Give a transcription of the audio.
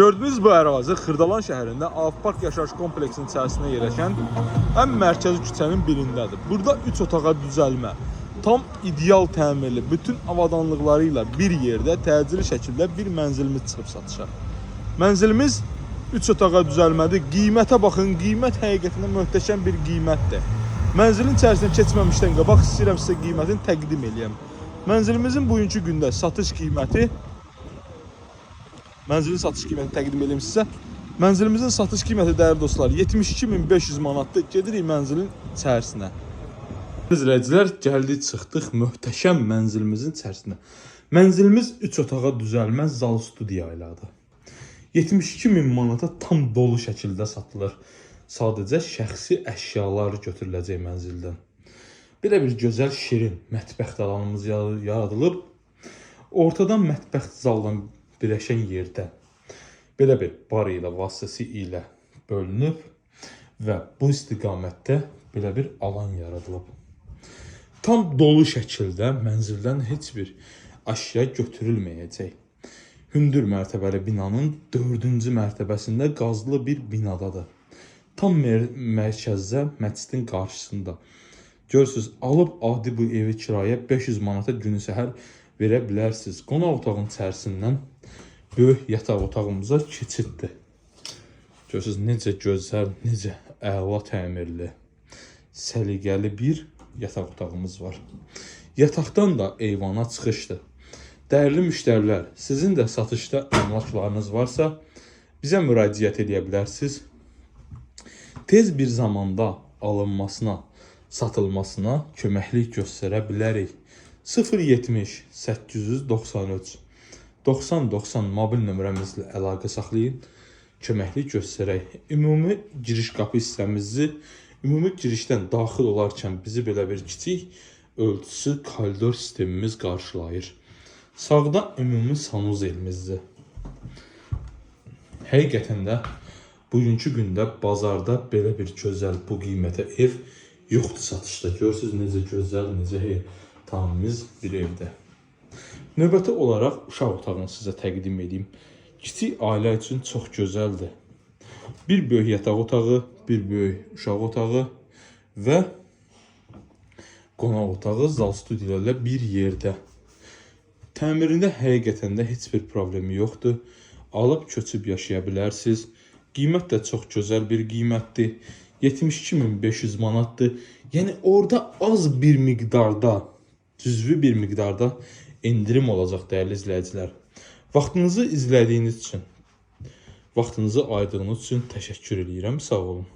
Gördüğünüz bu ərazi Xırdalan şəhərində Avpark yaşayış kompleksinin içərisində yerləşən ən mərkəzi küçənin birindədir. Burada 3 otağa düzəlmə, tam ideal təmirli, bütün avadanlıqları ilə bir yerdə təcili şəkildə bir mənzilimiz çıxıb satışa. Mənzilimiz 3 otağa düzəlmədir. Qiymətə baxın, qiymət həqiqətən möhtəşəm bir qiymətdir. Mənzilin içərisinə keçməmişdən qabaq istəyirəm sizə qiymətini təqdim edeyim. Mənzilimizin bugünkü gündə satış qiyməti təqdim edeyim sizə. Mənzilimizin satış qiyməti dəyərli dostlar 72.500 manatdır. Gedirik mənzilin içərisinə. İzləyicilər, gəldik çıxdıq möhtəşəm mənzilimizin içərisinə. Mənzilimiz 3 otağa düzəlməz zal studiya ilədir. 72.000 manata tam dolu şəkildə satılır. Sadəcə şəxsi əşyalar götürüləcək mənzildən. Belə bir gözəl, şirin mətbəx alanımız yaradılıb. Ortadan mətbəx zaldan birləşən yerdə belə bir bar ilə vasitəsi ilə bölünüb və bu istiqamətdə belə bir alan yaradılıb. Tam dolu şəkildə mənzildən heç bir əşya götürülməyəcək. Hündür mərtəbəli binanın 4-cü mərtəbəsində qazlı bir binadadır. Tam mərkəzdə, məscidin qarşısında. Görürsünüz, alıb adi bu evi kirayə 500 manata günü səhər verə bilərsiniz. Qonaq otağın içərisindən böyük yataq otağımıza keçiddir. Görürsünüz, necə gözəl, necə əla təmirli, səliqəli bir yataq otağımız var. Yataqdan da eyvana çıxışdır. Dəyərli müştərilər, sizin də satışda əmlaklarınız varsa, bizə müraciət edə bilərsiniz. Tez bir zamanda alınmasına, satılmasına köməklik göstərə bilərik. 070 893 9090 mobil nömrəmizlə əlaqə saxlayın, köməklik göstərək. Ümumi giriş qapı hissəmizi, ümumi girişdən daxil olarkən bizi belə bir kiçik ölçüsü koridor sistemimiz qarşılayır. Sağda ümumi sanuzelimizdir. Həqiqətən də bugünkü gündə bazarda belə bir gözəl bu qiymətə ev yoxdur satışda. Görürsünüz necə gözəl, necə tamamiz bir evdə. Növbəti olaraq uşaq otağını sizə təqdim edeyim. Kiçik ailə üçün çox gözəldir. Bir böyük yataq otağı, bir böyük uşaq otağı və qonaq otağı zal studiyalarla bir yerdə. Təmirində həqiqətən də heç bir problemi yoxdur. Alıb köçüb yaşaya bilərsiniz. Qiymət də çox gözəl bir qiymətdir. 72.500 manatdır. Yəni orada az bir miqdarda, cüzvi bir miqdarda endirim olacaq dəyərli izləyicilər. Vaxtınızı izlədiyiniz üçün, vaxtınızı ayırdığınız üçün təşəkkür edirəm. Sağ olun.